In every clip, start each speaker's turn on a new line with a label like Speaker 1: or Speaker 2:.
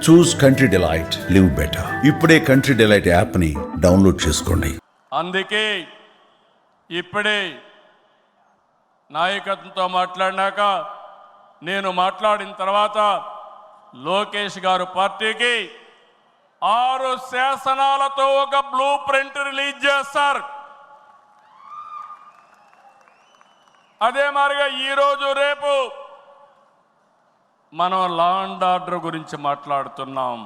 Speaker 1: చూస్ country delight, live better. ఇప్పుడే country delight app ని download చేసుకోండి.
Speaker 2: అందుకే ఇప్పుడే నాయకత్వంతో మాట్లాడినాక నేను మాట్లాడిన తర్వాత లోకేష్ గారు పార్టీకి 6 శాసనాలతో ఒక బ్లూ ప్రింట్ రిలీజ్ చేస్తారు. అదే మాదిరిగా ఈరోజు రేపు మనం లా అండ్ ఆర్డర్ గురించి మాట్లాడుతున్నాం.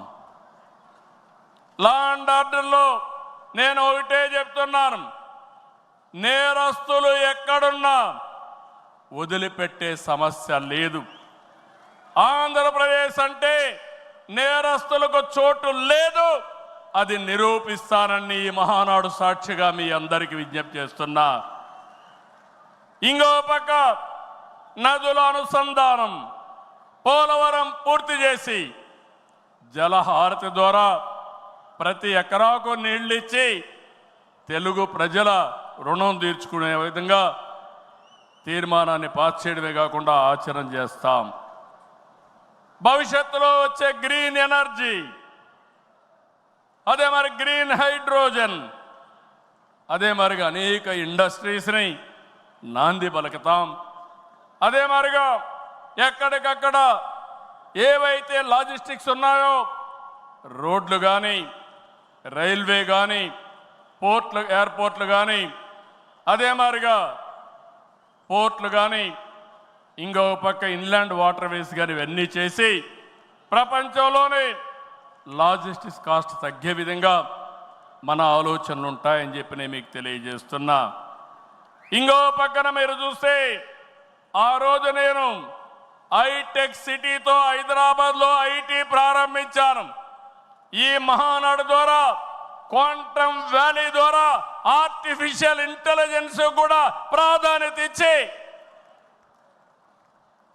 Speaker 2: లా అండ్ ఆర్డర్లో నేను ఒకటే చెప్తున్నాను, నేరస్తులు ఎక్కడున్నా వదిలిపెట్టే సమస్య లేదు. ఆంధ్రప్రదేశ్ అంటే నేరస్తులకు చోటు లేదు, అది నిరూపిస్తానని ఈ మహానాడు సాక్షిగా మీ అందరికీ విజ్ఞప్తి చేస్తున్నా. ఇంకో పక్క నదుల అనుసంధానం, పోలవరం పూర్తి చేసి జలహారతి ద్వారా ప్రతి ఎకరాకు నీళ్ళిచ్చి తెలుగు ప్రజల రుణం తీర్చుకునే విధంగా తీర్మానాన్ని పాస్ చేయడమే కాకుండా ఆచరణ చేస్తాం. భవిష్యత్తులో వచ్చే గ్రీన్ ఎనర్జీ, అదే మరి గ్రీన్ హైడ్రోజన్, అదే మరిగా అనేక ఇండస్ట్రీస్ని నాంది పలుకుతాం. అదే మరిగా ఎక్కడికక్కడ ఏవైతే లాజిస్టిక్స్ ఉన్నాయో రోడ్లు కానీ, రైల్వే కానీ, పోర్ట్లు, ఎయిర్పోర్ట్లు కానీ, అదే మాదిరిగా పోర్ట్లు కానీ, ఇంకో పక్క ఇన్లాండ్ వాటర్ వేస్ కానీ ఇవన్నీ చేసి ప్రపంచంలోనే లాజిస్టిక్స్ కాస్ట్ తగ్గే విధంగా మన ఆలోచనలు ఉంటాయని చెప్పి నేను మీకు తెలియజేస్తున్నా. ఇంకో పక్కన మీరు చూస్తే ఆ రోజు నేను హైటెక్ సిటీతో హైదరాబాద్లో ఐటీ ప్రారంభించాను. ఈ మహానాడు ద్వారా, క్వాంటమ్ వ్యాలీ ద్వారా ఆర్టిఫిషియల్ ఇంటెలిజెన్స్ కూడా ప్రాధాన్యత ఇచ్చి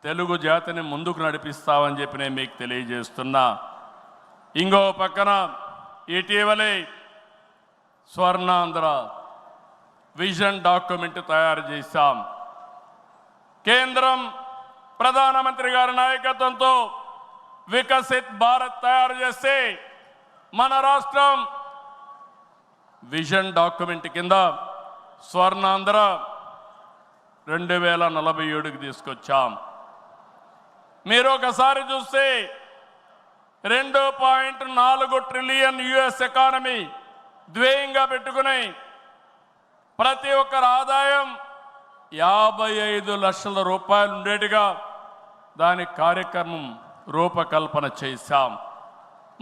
Speaker 2: తెలుగు జాతిని ముందుకు నడిపిస్తామని చెప్పి నేను మీకు తెలియజేస్తున్నా. ఇంకో పక్కన ఇటీవలే స్వర్ణాంధ్ర విజన్ డాక్యుమెంట్ తయారు చేశాం. కేంద్రం ప్రధానమంత్రి గారి నాయకత్వంతో వికసిత్ భారత్ తయారు చేస్తే మన రాష్ట్రం విజన్ డాక్యుమెంట్ కింద స్వర్ణాంధ్ర 2047కి తీసుకొచ్చాం. మీరు ఒకసారి చూస్తే 2.4 ట్రిలియన్ యుఎస్ ఎకానమీ ధ్యేయంగా పెట్టుకుని ప్రతి ఒక్కరి ఆదాయం 55 లక్షల రూపాయలు ఉండేట్టుగా దాని కార్యక్రమం రూపకల్పన చేశాం.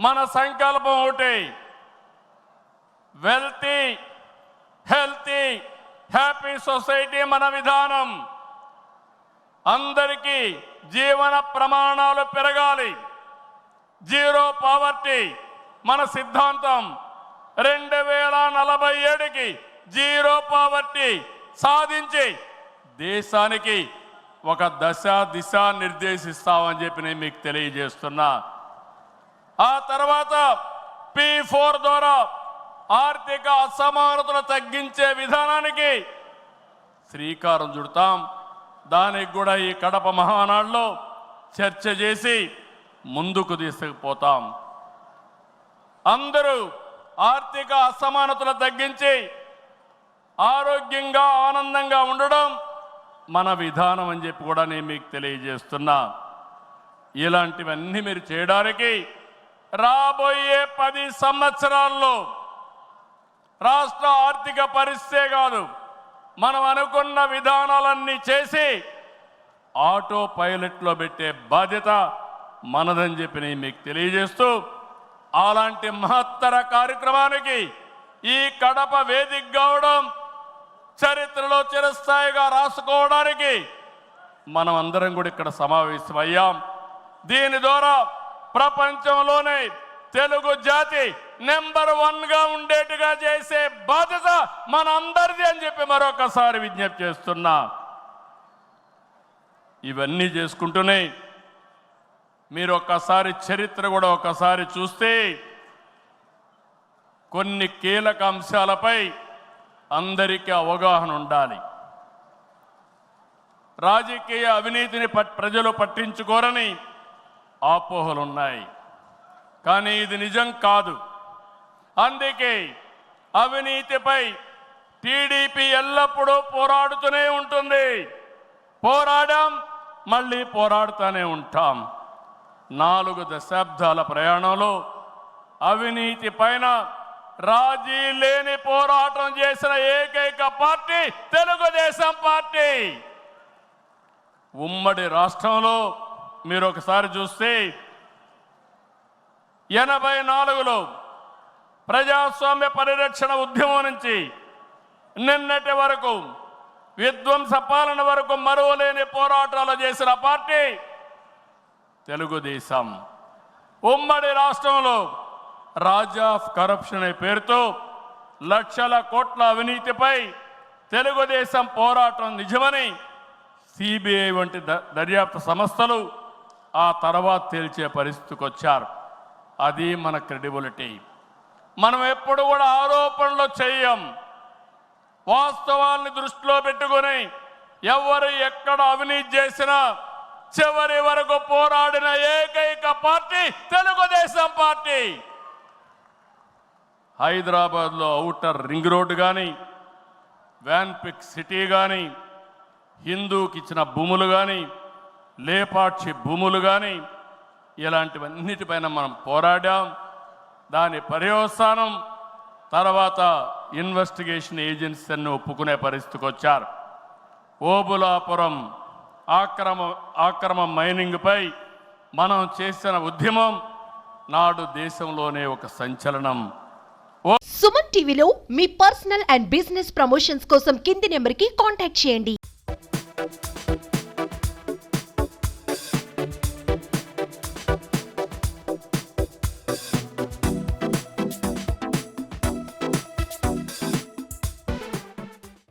Speaker 2: మన సంకల్పం ఒకటి, వెల్తీ, హెల్తీ, హ్యాపీ సొసైటీ మన విధానం. అందరికీ జీవన ప్రమాణాలు పెరగాలి, జీరో పావర్టీ మన సిద్ధాంతం. 2047కి జీరో పావర్టీ సాధించి దేశానికి ఒక దిశ నిర్దేశిస్తామని చెప్పి నేను మీకు తెలియజేస్తున్నా. ఆ తర్వాత P4 ద్వారా ఆర్థిక అసమానతలు తగ్గించే విధానానికి శ్రీకారం చుడతాం. దానికి కూడా ఈ కడప మహానాడులో చర్చ చేసి ముందుకు తీసుకుపోతాం. అందరూ ఆర్థిక అసమానతలు తగ్గించి ఆరోగ్యంగా, ఆనందంగా ఉండడం మన విధానం అని చెప్పి కూడా నేను మీకు తెలియజేస్తున్నా. ఇలాంటివన్నీ మీరు చేయడానికి రాబోయే 10 సంవత్సరాల్లో రాష్ట్ర ఆర్థిక పరిస్థితే కాదు, మనం అనుకున్న విధానాలన్నీ చేసి ఆటో పైలట్లో పెట్టే బాధ్యత మనదని చెప్పి నేను మీకు తెలియజేస్తూ, అలాంటి మహత్తర కార్యక్రమానికి ఈ కడప వేదిక కావడం, చరిత్రలో చిరస్థాయిగా రాసుకోవడానికి మనం అందరం కూడా ఇక్కడ సమావేశమయ్యాం. దీని ద్వారా ప్రపంచంలోనే తెలుగు జాతి నెంబర్ 1గా ఉండేట్టుగా చేసే బాధ్యత మన అందరిది అని చెప్పి మరొకసారి విజ్ఞప్తి చేస్తున్నా. ఇవన్నీ చేసుకుంటూనే మీరు ఒక్కసారి చరిత్ర కూడా ఒకసారి చూస్తే కొన్ని కీలక అంశాలపై అందరికీ అవగాహన ఉండాలి. రాజకీయ అవినీతిని ప్రజలు పట్టించుకోరని అపోహలున్నాయి. కానీ ఇది నిజం కాదు. అందుకే అవినీతిపై టీడీపీ ఎల్లప్పుడూ పోరాడుతూనే ఉంటుంది. పోరాడాం, మళ్ళీ పోరాడుతూనే ఉంటాం. 4 దశాబ్దాల ప్రయాణంలో అవినీతి పైన రాజీ లేని పోరాటం చేసిన ఏకైక పార్టీ తెలుగుదేశం పార్టీ. ఉమ్మడి రాష్ట్రంలో మీరు ఒకసారి చూస్తే 84లో ప్రజాస్వామ్య పరిరక్షణ ఉద్యమం నుంచి నిన్నటి వరకు విధ్వంస పాలన వరకు మరువలేని పోరాటాలు చేసిన పార్టీ తెలుగుదేశం. ఉమ్మడి రాష్ట్రంలో రాజా ఆఫ్ కరప్షన్ అనే పేరుతో లక్షల కోట్ల అవినీతిపై తెలుగుదేశం పోరాటం నిజమని సిబిఐ వంటి దర్యాప్తు సంస్థలు ఆ తర్వాత తేల్చే పరిస్థితికి వచ్చారు. అది మన క్రెడిబిలిటీ. మనం ఎప్పుడు కూడా ఆరోపణలు చేయం. వాస్తవాల్ని దృష్టిలో పెట్టుకొని ఎవరు ఎక్కడ అవినీతి చేసినా చివరి వరకు పోరాడిన ఏకైక పార్టీ తెలుగుదేశం పార్టీ. హైదరాబాద్లో ఔటర్ రింగ్ రోడ్డు కానీ, వ్యాన్పిక్ సిటీ కానీ, హిందూకి ఇచ్చిన భూములు కానీ, లేపాక్షి భూములు కానీ, ఇలాంటివన్నిటిపైన మనం పోరాడాం. దాని పర్యవసానం తర్వాత ఇన్వెస్టిగేషన్ ఏజెన్సీ అన్ని ఒప్పుకునే పరిస్థితికి వచ్చారు. ఓబులాపురం ఆక్రమ మైనింగ్పై మనం చేసిన ఉద్యమం నాడు దేశంలోనే ఒక సంచలనం.
Speaker 3: సుమన్ టీవీలో మీ పర్సనల్ అండ్ బిజినెస్ ప్రమోషన్స్ కోసం కింది నెంబర్కి కాంటాక్ట్ చేయండి.